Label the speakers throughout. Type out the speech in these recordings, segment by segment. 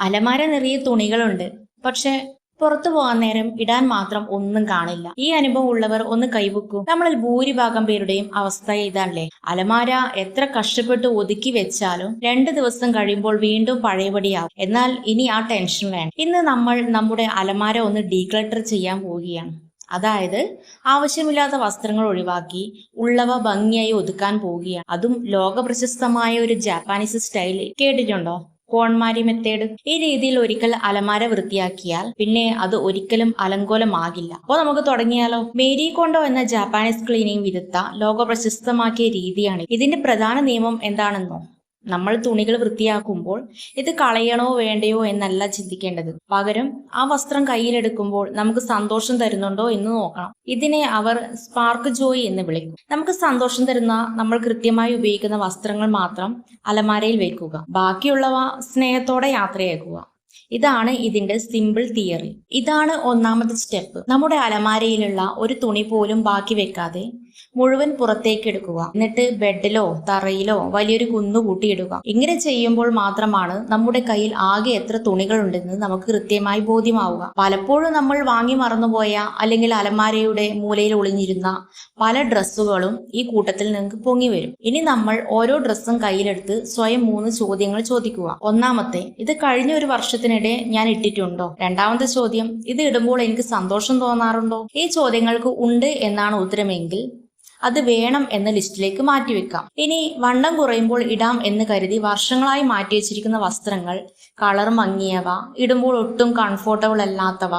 Speaker 1: അലമാര നിറയെ തുണികളുണ്ട്, പക്ഷെ പുറത്തു പോകാൻ നേരം ഇടാൻ മാത്രം ഒന്നും കാണില്ല. ഈ അനുഭവം ഉള്ളവർ ഒന്ന് കൈവക്കൂ. നമ്മളിൽ ഭൂരിഭാഗം പേരുടെയും അവസ്ഥ ഇതാണല്ലേ. അലമാര എത്ര കഷ്ടപ്പെട്ട് ഒതുക്കി വെച്ചാലും 2 ദിവസം കഴിയുമ്പോൾ വീണ്ടും പഴയപടിയാവും. എന്നാൽ ഇനി ആ ടെൻഷൻ വേണ്ട. ഇന്ന് നമ്മൾ നമ്മുടെ അലമാര ഒന്ന് ഡീക്ലട്ടർ ചെയ്യാൻ പോവുകയാണ്. അതായത് ആവശ്യമില്ലാത്ത വസ്ത്രങ്ങൾ ഒഴിവാക്കി ഉള്ളവ ഭംഗിയായി ഒതുക്കാൻ പോവുകയാണ്. അതും ലോക പ്രശസ്തമായ ഒരു ജാപ്പാനീസ് സ്റ്റൈല് കേട്ടിട്ടുണ്ടോ? KonMari method. ഈ രീതിയിൽ ഒരിക്കൽ അലമാര വൃത്തിയാക്കിയാൽ പിന്നെ അത് ഒരിക്കലും അലങ്കോലമാകില്ല. അപ്പോൾ നമുക്ക് തുടങ്ങിയാലോ? മേരി കോണ്ടോ എന്ന ജാപ്പാനീസ് ക്ലീനിങ് വിദഗ്ധ ലോക പ്രശസ്തമാക്കിയ രീതിയാണ്. ഇതിന്റെ പ്രധാന നിയമം എന്താണെന്നോ? നമ്മൾ തുണികൾ വൃത്തിയാക്കുമ്പോൾ ഇത് കളയണോ വേണ്ടയോ എന്നല്ല ചിന്തിക്കേണ്ടത്. പകരം ആ വസ്ത്രം കയ്യിലെടുക്കുമ്പോൾ നമുക്ക് സന്തോഷം തരുന്നുണ്ടോ എന്ന് നോക്കണം. ഇതിനെ അവർ സ്പാർക്ക് ജോയ് എന്ന് വിളിക്കും. നമുക്ക് സന്തോഷം തരുന്ന, നമ്മൾ കൃത്യമായി ഉപയോഗിക്കുന്ന വസ്ത്രങ്ങൾ മാത്രം അലമാരയിൽ വെക്കുക. ബാക്കിയുള്ളവ സ്നേഹത്തോടെ യാത്രയാക്കുക. ഇതാണ് ഇതിന്റെ സിമ്പിൾ തിയറി. ഇതാണ് ഒന്നാമത്തെ സ്റ്റെപ്പ്. നമ്മുടെ അലമാരയിലുള്ള ഒരു തുണി പോലും ബാക്കി വെക്കാതെ മുഴുവൻ പുറത്തേക്ക് എടുക്കുക. എന്നിട്ട് ബെഡിലോ തറയിലോ വലിയൊരു കുന്നു കൂട്ടിയിടുക. ഇങ്ങനെ ചെയ്യുമ്പോൾ മാത്രമാണ് നമ്മുടെ കയ്യിൽ ആകെ എത്ര തുണികൾ ഉണ്ടെന്ന് നമുക്ക് കൃത്യമായി ബോധ്യമാവുക. പലപ്പോഴും നമ്മൾ വാങ്ങി മറന്നുപോയ അല്ലെങ്കിൽ അലമാരയുടെ മൂലയിൽ ഒളിഞ്ഞിരുന്ന പല ഡ്രസ്സുകളും ഈ കൂട്ടത്തിൽ നിങ്ങൾക്ക് പൊങ്ങി വരും. ഇനി നമ്മൾ ഓരോ ഡ്രസ്സും കയ്യിലെടുത്ത് സ്വയം 3 ചോദ്യങ്ങൾ ചോദിക്കുക. ഒന്നാമത്തെ, ഇത് കഴിഞ്ഞ ഒരു വർഷത്തിനിടെ ഞാൻ ഇട്ടിട്ടുണ്ടോ? രണ്ടാമത്തെ ചോദ്യം, ഇത് ഇടുമ്പോൾ എനിക്ക് സന്തോഷം തോന്നാറുണ്ടോ? ഈ ചോദ്യങ്ങൾക്ക് ഉണ്ട് എന്നാണ് ഉത്തരമെങ്കിൽ അത് വേണം എന്ന ലിസ്റ്റിലേക്ക് മാറ്റിവെക്കാം. ഇനി വണ്ണം കുറയുമ്പോൾ ഇടാം എന്ന് കരുതി വർഷങ്ങളായി മാറ്റി വെച്ചിരിക്കുന്ന വസ്ത്രങ്ങൾ, കളർ മങ്ങിയവ, ഇടുമ്പോൾ ഒട്ടും കംഫോർട്ടബിൾ അല്ലാത്തവ,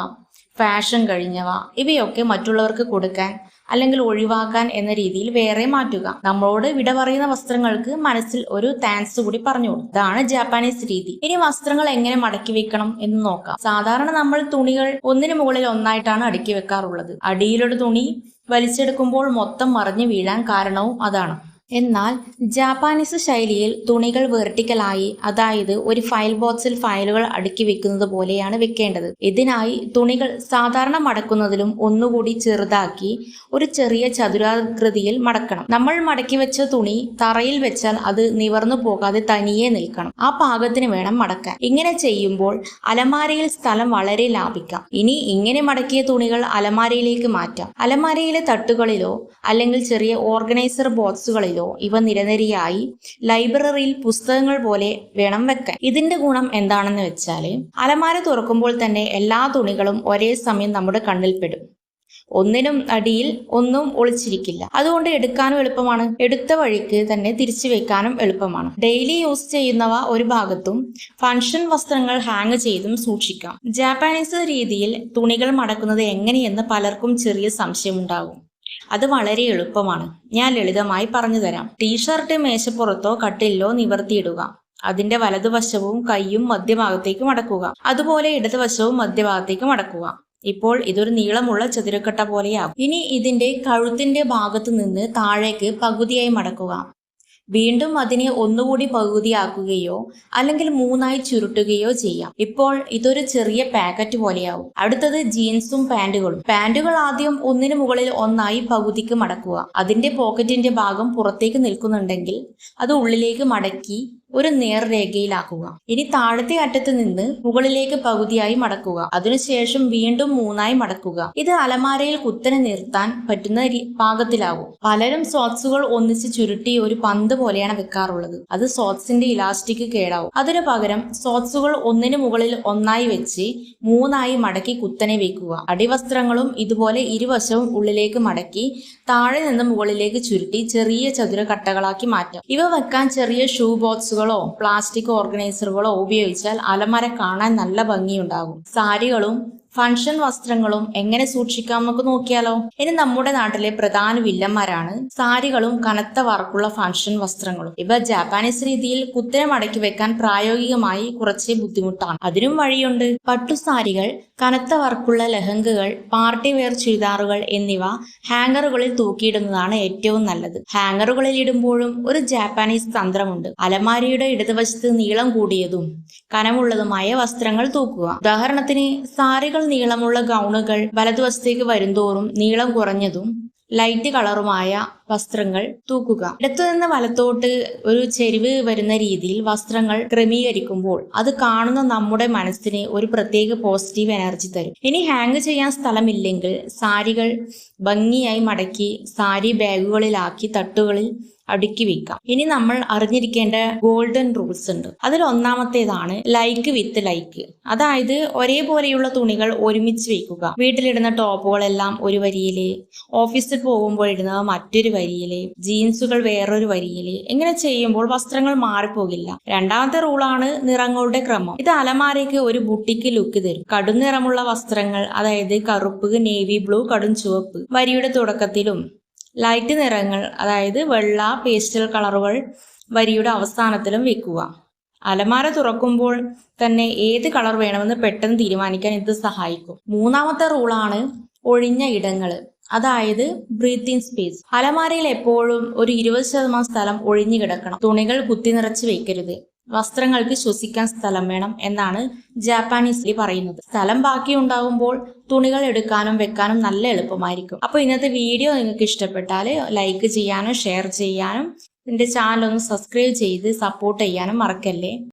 Speaker 1: ഫാഷൻ കഴിഞ്ഞവ, ഇവയൊക്കെ മറ്റുള്ളവർക്ക് കൊടുക്കാൻ അല്ലെങ്കിൽ ഒഴിവാക്കാൻ എന്ന രീതിയിൽ വേറെ മാറ്റുക. നമ്മളോട് വിട പറയുന്ന വസ്ത്രങ്ങൾക്ക് മനസ്സിൽ ഒരു താങ്ക്സ് കൂടി പറഞ്ഞു. ഇതാണ് ജാപ്പാനീസ് രീതി. ഇനി വസ്ത്രങ്ങൾ എങ്ങനെ മടക്കി വെക്കണം എന്ന് നോക്കാം. സാധാരണ നമ്മൾ തുണികൾ ഒന്നിനു മുകളിൽ ഒന്നായിട്ടാണ് അടുക്കി വെക്കാറുള്ളത്. അടിയിലൊരു തുണി വലിച്ചെടുക്കുമ്പോൾ മൊത്തം മറിഞ്ഞു വീഴാൻ കാരണവും അതാണ്. എന്നാൽ ജാപ്പാനീസ് ശൈലിയിൽ തുണികൾ വെർട്ടിക്കലായി, അതായത് ഒരു ഫയൽ ബോക്സിൽ ഫയലുകൾ അടുക്കി വെക്കുന്നത് പോലെയാണ് വെക്കേണ്ടത്. ഇതിനായി തുണികൾ സാധാരണ മടക്കുന്നതിലും ഒന്നുകൂടി ചെറുതാക്കി ഒരു ചെറിയ ചതുരാകൃതിയിൽ മടക്കണം. നമ്മൾ മടക്കി വെച്ച തുണി തറയിൽ വെച്ചാൽ അത് നിവർന്നു പോകാതെ തനിയെ നിൽക്കണം. ആ പാകത്തിന് വേണം മടക്കാൻ. ഇങ്ങനെ ചെയ്യുമ്പോൾ അലമാരയിൽ സ്ഥലം വളരെ ലാഭിക്കാം. ഇനി ഇങ്ങനെ മടക്കിയ തുണികൾ അലമാരയിലേക്ക് മാറ്റാം. അലമാരയിലെ തട്ടുകളിലോ അല്ലെങ്കിൽ ചെറിയ ഓർഗനൈസർ ബോക്സുകളിലോ ഇവ നിരനിരയായി ലൈബ്രറിയിൽ പുസ്തകങ്ങൾ പോലെ വേണം വെക്കാൻ. ഇതിന്റെ ഗുണം എന്താണെന്ന് വെച്ചാൽ അലമാര തുറക്കുമ്പോൾ തന്നെ എല്ലാ തുണികളും ഒരേ സമയം നമ്മുടെ കണ്ണിൽപ്പെടും. ഒന്നിനും അടിയിൽ ഒന്നും ഒളിച്ചിരിക്കില്ല. അതുകൊണ്ട് എടുക്കാനും എളുപ്പമാണ്. എടുത്ത വഴിക്ക് തന്നെ തിരിച്ചു വെക്കാനും എളുപ്പമാണ്. ഡെയിലി യൂസ് ചെയ്യുന്നവ ഒരു ഭാഗത്തും ഫംഗ്ഷൻ വസ്ത്രങ്ങൾ ഹാങ് ചെയ്തും സൂക്ഷിക്കാം. ജാപ്പാനീസ് രീതിയിൽ തുണികൾ മടക്കുന്നത് എങ്ങനെയെന്ന് പലർക്കും ചെറിയ സംശയമുണ്ടാകും. അത് വളരെ എളുപ്പമാണ്. ഞാൻ ലളിതമായി പറഞ്ഞു തരാം. ടീഷർട്ട് മേശപ്പുറത്തോ കട്ടിലിലോ നിവർത്തിയിടുക. അതിന്റെ വലതുവശവും കൈയും മധ്യഭാഗത്തേക്ക് മടക്കുക. അതുപോലെ ഇടതുവശവും മധ്യഭാഗത്തേക്ക് മടക്കുക. ഇപ്പോൾ ഇതൊരു നീളമുള്ള ചതുരക്കട്ട പോലെയാകും. ഇനി ഇതിന്റെ കഴുത്തിന്റെ ഭാഗത്തു നിന്ന് താഴേക്ക് പകുതിയായി മടക്കുക. വീണ്ടും അതിനെ ഒന്നുകൂടി പകുതിയാക്കുകയോ അല്ലെങ്കിൽ 3ആയി ചുരുട്ടുകയോ ചെയ്യാം. ഇപ്പോൾ ഇതൊരു ചെറിയ പാക്കറ്റ് പോലെയാവും. അടുത്തത് ജീൻസും പാന്റുകളും. പാന്റുകൾ ആദ്യം ഒന്നിനു മുകളിൽ ഒന്നായി പകുതിക്ക് മടക്കുക. അതിന്റെ പോക്കറ്റിന്റെ ഭാഗം പുറത്തേക്ക് നിൽക്കുന്നുണ്ടെങ്കിൽ അത് ഉള്ളിലേക്ക് മടക്കി ഒരു നേർരേഖയിലാക്കുക. ഇനി താഴത്തെ അറ്റത്ത് നിന്ന് മുകളിലേക്ക് പകുതിയായി മടക്കുക. അതിനുശേഷം വീണ്ടും 3ആയി മടക്കുക. ഇത് അലമാരയിൽ കുത്തനെ നിർത്താൻ പറ്റുന്ന പാകത്തിലാവും. പലരും സോക്സുകൾ ഒന്നിച്ച് ചുരുട്ടി ഒരു പന്ത് പോലെയാണ് വെക്കാറുള്ളത്. അത് സോക്സിന്റെ ഇലാസ്റ്റിക് കേടാവും. അതിനു പകരം സോക്സുകൾ ഒന്നിനു മുകളിൽ ഒന്നായി വെച്ച് 3ആയി മടക്കി കുത്തനെ വെക്കുക. അടിവസ്ത്രങ്ങളും ഇതുപോലെ ഇരുവശവും ഉള്ളിലേക്ക് മടക്കി താഴെ നിന്ന് മുകളിലേക്ക് ചുരുട്ടി ചെറിയ ചതുര കട്ടകളാക്കി മാറ്റാം. ഇവ വെക്കാൻ ചെറിയ ഷൂ ബോക്സുകൾ പ്ലാസ്റ്റിക് ഓർഗനൈസറുകളോ ഉപയോഗിച്ചാൽ അലമാര കാണാൻ നല്ല ഭംഗിയുണ്ടാകും. സാരികളും ഫംഗ്ഷൻ വസ്ത്രങ്ങളും എങ്ങനെ സൂക്ഷിക്കാം നമുക്ക് നോക്കിയാലോ. ഇനി നമ്മുടെ നാട്ടിലെ പ്രധാന വില്ലന്മാരാണ് സാരികളും കനത്ത വർക്കുള്ള ഫംഗ്ഷൻ വസ്ത്രങ്ങളും. ഇവ ജാപ്പാനീസ് രീതിയിൽ കുത്തനെ മടക്കി വെക്കാൻ പ്രായോഗികമായി കുറച്ച് ബുദ്ധിമുട്ടാണ്. അതിനും വഴിയുണ്ട്. പട്ടുസാരികൾ, കനത്ത വർക്കുള്ള ലഹങ്കകൾ, പാർട്ടി വെയർ ചുരിദാറുകൾ എന്നിവ ഹാങ്ങറുകളിൽ തൂക്കിയിടുന്നതാണ് ഏറ്റവും നല്ലത്. ഹാങ്ങറുകളിൽ ഇടുമ്പോഴും ഒരു ജാപ്പാനീസ് തന്ത്രമുണ്ട്. അലമാരയുടെ ഇടതുവശത്ത് നീളം കൂടിയതും കനമുള്ളതുമായ വസ്ത്രങ്ങൾ തൂക്കുക. ഉദാഹരണത്തിന് സാരികൾ നീളമുള്ള ഗൗണുകൾ വലതുവശത്തേക്ക് വരുന്തോറും നീളം കുറഞ്ഞതും ലൈറ്റ് കളറുമായ വസ്ത്രങ്ങൾ തൂക്കുക. ഇടത്തുനിന്ന് വലത്തോട്ട് ഒരു ചെരിവ് വരുന്ന രീതിയിൽ വസ്ത്രങ്ങൾ ക്രമീകരിക്കുമ്പോൾ അത് കാണുന്ന നമ്മുടെ മനസ്സിന് ഒരു പ്രത്യേക പോസിറ്റീവ് എനർജി തരും. ഇനി ഹാങ് ചെയ്യാൻ സ്ഥലമില്ലെങ്കിൽ സാരികൾ ഭംഗിയായി മടക്കി സാരി ബാഗുകളിലാക്കി തട്ടുകളിൽ അടുക്കി വെക്കാം. ഇനി നമ്മൾ അറിഞ്ഞിരിക്കേണ്ട ഗോൾഡൻ റൂൾസ് ഉണ്ട്. അതിൽ ഒന്നാമത്തേതാണ് ലൈക്ക് വിത്ത് ലൈക്ക്. അതായത് ഒരേപോലെയുള്ള തുണികൾ ഒരുമിച്ച് വെക്കുക. വീട്ടിലിടുന്ന ടോപ്പുകളെല്ലാം ഒരു വരിയില്, ഓഫീസിൽ പോകുമ്പോൾ ഇടുന്നവ മറ്റൊരു വരിയില്, ജീൻസുകൾ വേറൊരു വരിയില്. ഇങ്ങനെ ചെയ്യുമ്പോൾ വസ്ത്രങ്ങൾ മാറിപ്പോകില്ല. രണ്ടാമത്തെ റൂളാണ് നിറങ്ങളുടെ ക്രമം. ഇത് അലമാരയ്ക്ക് ഒരു ബുട്ടിക്ക് ലുക്ക് തരും. കടും നിറമുള്ള വസ്ത്രങ്ങൾ, അതായത് കറുപ്പ്, നേവി ബ്ലൂ, കടും ചുവപ്പ് വരിയുടെ തുടക്കത്തിലും ലൈറ്റ് നിറങ്ങൾ, അതായത് വെള്ള, പേസ്റ്റൽ കളറുകൾ വരിയുടെ അവസാനത്തിലും വെക്കുക. അലമാര തുറക്കുമ്പോൾ തന്നെ ഏത് കളർ വേണമെന്ന് പെട്ടെന്ന് തീരുമാനിക്കാൻ ഇത് സഹായിക്കും. മൂന്നാമത്തെ റൂളാണ് ഒഴിഞ്ഞ ഇടങ്ങൾ, അതായത് ബ്രീത്തിങ് സ്പേസ്. അലമാരയിൽ എപ്പോഴും ഒരു 20% സ്ഥലം ഒഴിഞ്ഞു കിടക്കണം. തുണികൾ കുത്തി നിറച്ച് വെക്കരുത്. വസ്ത്രങ്ങൾക്ക് ശ്വസിക്കാൻ സ്ഥലം വേണം എന്നാണ് ജാപ്പാനീസിൽ പറയുന്നത്. സ്ഥലം ബാക്കി ഉണ്ടാകുമ്പോൾ തുണികൾ എടുക്കാനും വെക്കാനും നല്ല എളുപ്പമായിരിക്കും. അപ്പോൾ ഇന്നത്തെ വീഡിയോ നിങ്ങൾക്ക് ഇഷ്ടപ്പെട്ടാൽ ലൈക്ക് ചെയ്യാനും ഷെയർ ചെയ്യാനും എൻ്റെ ചാനൽ ഒന്ന് സബ്സ്ക്രൈബ് ചെയ്ത് സപ്പോർട്ട് ചെയ്യാനും മറക്കല്ലേ.